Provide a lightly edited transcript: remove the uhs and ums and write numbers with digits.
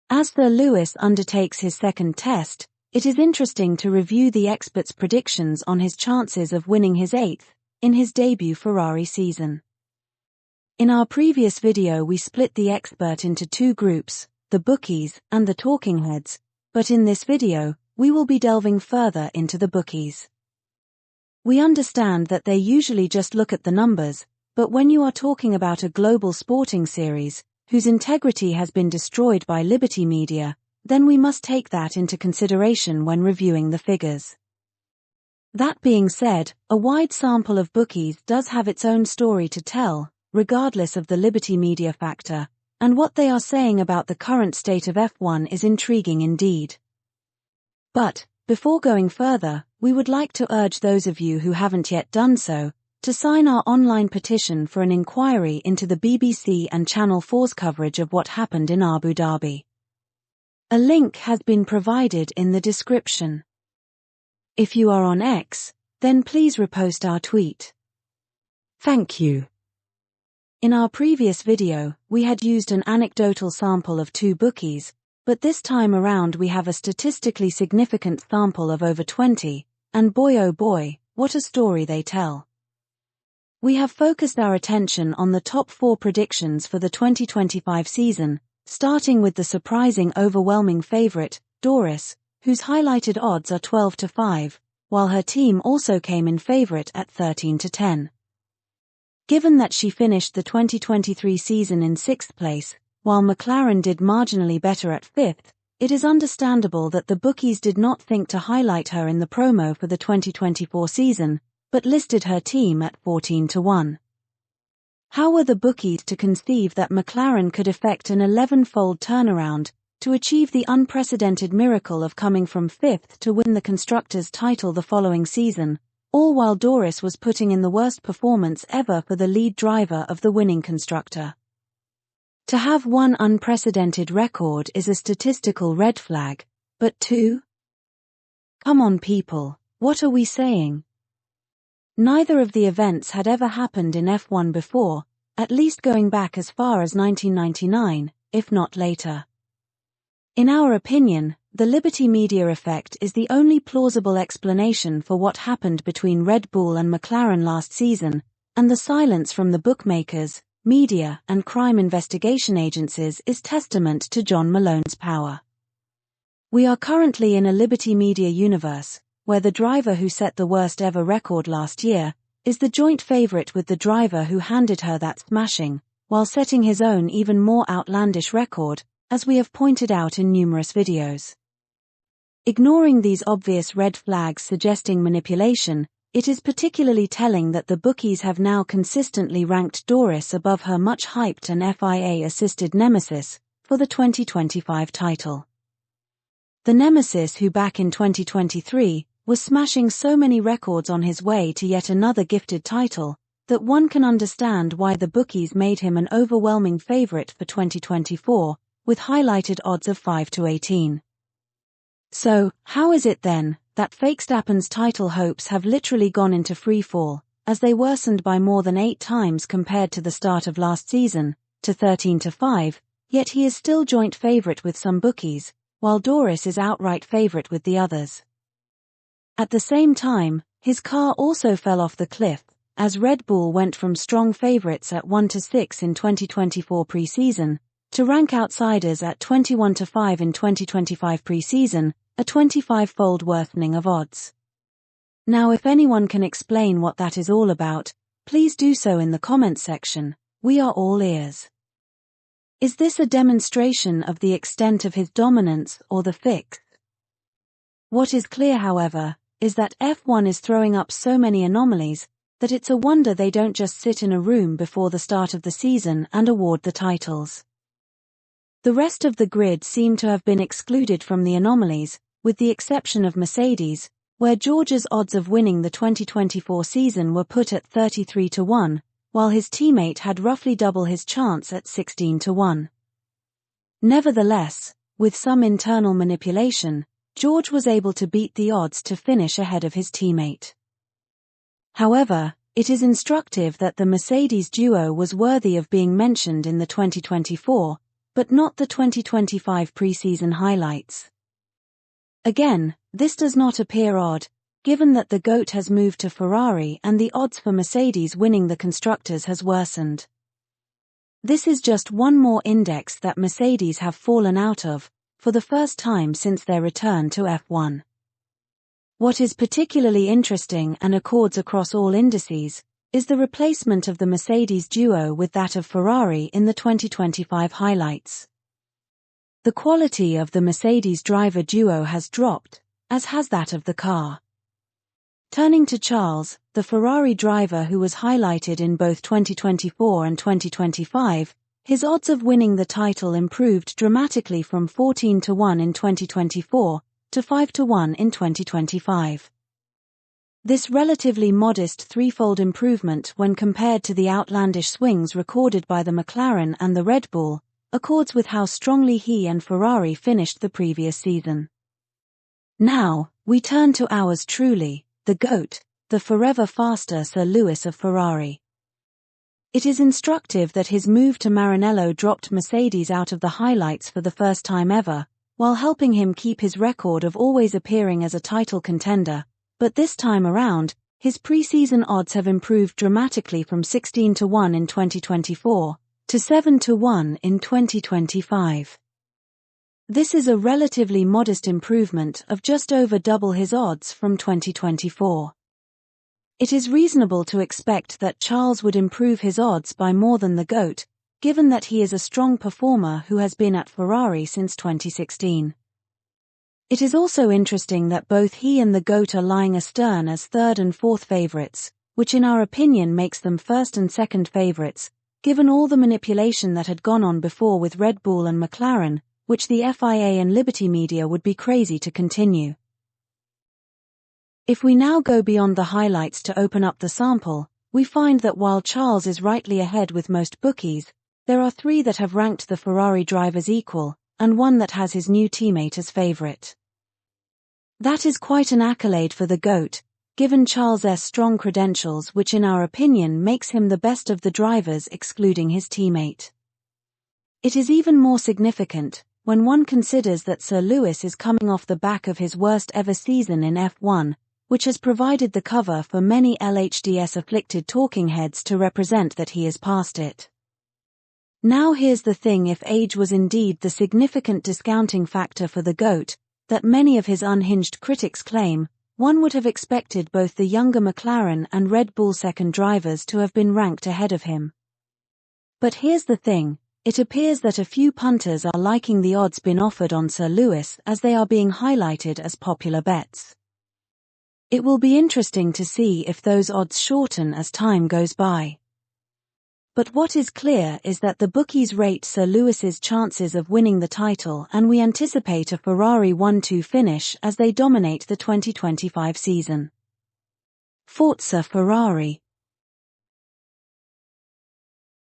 As Sir Lewis undertakes his second test, it is interesting to review the experts' predictions on his chances of winning his 8th in his debut Ferrari season. In our previous video we split the expert into two groups, the bookies and the talking heads, but in this video, we will be delving further into the bookies. We understand that they usually just look at the numbers, but when you are talking about a global sporting series, whose integrity has been destroyed by Liberty Media, then we must take that into consideration when reviewing the figures. That being said, a wide sample of bookies does have its own story to tell, regardless of the Liberty Media factor, and what they are saying about the current state of F1 is intriguing indeed. But, before going further, we would like to urge those of you who haven't yet done so, to sign our online petition for an inquiry into the BBC and Channel 4's coverage of what happened in Abu Dhabi. A link has been provided in the description. If you are on X, then please repost our tweet. Thank you. In our previous video, we had used an anecdotal sample of 2 bookies, but this time around we have a statistically significant sample of over 20, and boy oh boy, what a story they tell. We have focused our attention on the top 4 predictions for the 2025 season, starting with the surprising overwhelming favorite, Doris, whose highlighted odds are 12-5, while her team also came in favorite at 13-10. Given that she finished the 2023 season in 6th place, while McLaren did marginally better at 5th, it is understandable that the bookies did not think to highlight her in the promo for the 2024 season, but listed her team at 14-1. How were the bookies to conceive that McLaren could effect an 11-fold turnaround to achieve the unprecedented miracle of coming from 5th to win the Constructors' title the following season, all while Doris was putting in the worst performance ever for the lead driver of the winning constructor? To have one unprecedented record is a statistical red flag, but 2? Come on people, what are we saying? Neither of the events had ever happened in F1 before, at least going back as far as 1999, if not later. In our opinion, the Liberty Media effect is the only plausible explanation for what happened between Red Bull and McLaren last season, and the silence from the bookmakers, media, and crime investigation agencies is testament to John Malone's power. We are currently in a Liberty Media universe, where the driver who set the worst ever record last year is the joint favorite with the driver who handed her that smashing, while setting his own even more outlandish record, as we have pointed out in numerous videos. Ignoring these obvious red flags suggesting manipulation, it is particularly telling that the bookies have now consistently ranked Doris above her much-hyped and FIA-assisted nemesis for the 2025 title. The nemesis who back in 2023 was smashing so many records on his way to yet another gifted title, that one can understand why the bookies made him an overwhelming favorite for 2024, with highlighted odds of 5-18. So, how is it then, that Verstappen's title hopes have literally gone into free fall, as they worsened by more than 8 times compared to the start of last season, to 13-5, yet he is still joint favorite with some bookies, while Doris is outright favorite with the others. At the same time, his car also fell off the cliff, as Red Bull went from strong favorites at 1-6 in 2024 pre-season, to rank outsiders at 21-5 in 2025 pre-season, a 25-fold worsening of odds. Now if anyone can explain what that is all about, please do so in the comments section, we are all ears. Is this a demonstration of the extent of his dominance or the fix? What is clear, however, is that F1 is throwing up so many anomalies that it's a wonder they don't just sit in a room before the start of the season and award the titles. The rest of the grid seem to have been excluded from the anomalies, with the exception of Mercedes, where George's odds of winning the 2024 season were put at 33-1, while his teammate had roughly double his chance at 16-1. Nevertheless, with some internal manipulation, George was able to beat the odds to finish ahead of his teammate. However, it is instructive that the Mercedes duo was worthy of being mentioned in the 2024, but not the 2025 preseason highlights. Again, this does not appear odd, given that the GOAT has moved to Ferrari and the odds for Mercedes winning the Constructors has worsened. This is just one more index that Mercedes have fallen out of, for the first time since their return to F1. What is particularly interesting and accords across all indices, is the replacement of the Mercedes duo with that of Ferrari in the 2025 highlights. The quality of the Mercedes driver duo has dropped, as has that of the car. Turning to Charles, the Ferrari driver who was highlighted in both 2024 and 2025, his odds of winning the title improved dramatically from 14-1 in 2024 to 5-1 in 2025. This relatively modest threefold improvement when compared to the outlandish swings recorded by the McLaren and the Red Bull, accords with how strongly he and Ferrari finished the previous season. Now, we turn to ours truly, the GOAT, the forever faster Sir Lewis of Ferrari. It is instructive that his move to Maranello dropped Mercedes out of the highlights for the first time ever, while helping him keep his record of always appearing as a title contender, but this time around, his preseason odds have improved dramatically from 16-1 in 2024 to 7-1 in 2025. This is a relatively modest improvement of just over double his odds from 2024. It is reasonable to expect that Charles would improve his odds by more than the GOAT, given that he is a strong performer who has been at Ferrari since 2016. It is also interesting that both he and the GOAT are lying astern as third and fourth favourites, which in our opinion makes them first and second favourites, given all the manipulation that had gone on before with Red Bull and McLaren, which the FIA and Liberty Media would be crazy to continue. If we now go beyond the highlights to open up the sample, we find that while Charles is rightly ahead with most bookies, there are three that have ranked the Ferrari drivers equal, and one that has his new teammate as favourite. That is quite an accolade for the GOAT, given Charles' strong credentials, which in our opinion makes him the best of the drivers excluding his teammate. It is even more significant when one considers that Sir Lewis is coming off the back of his worst ever season in F1, which has provided the cover for many LHDS-afflicted talking heads to represent that he is past it. Now here's the thing: if age was indeed the significant discounting factor for the GOAT, that many of his unhinged critics claim, one would have expected both the younger McLaren and Red Bull second drivers to have been ranked ahead of him. But here's the thing, it appears that a few punters are liking the odds being offered on Sir Lewis as they are being highlighted as popular bets. It will be interesting to see if those odds shorten as time goes by. But what is clear is that the bookies rate Sir Lewis's chances of winning the title, and we anticipate a Ferrari 1-2 finish as they dominate the 2025 season. Forza Ferrari.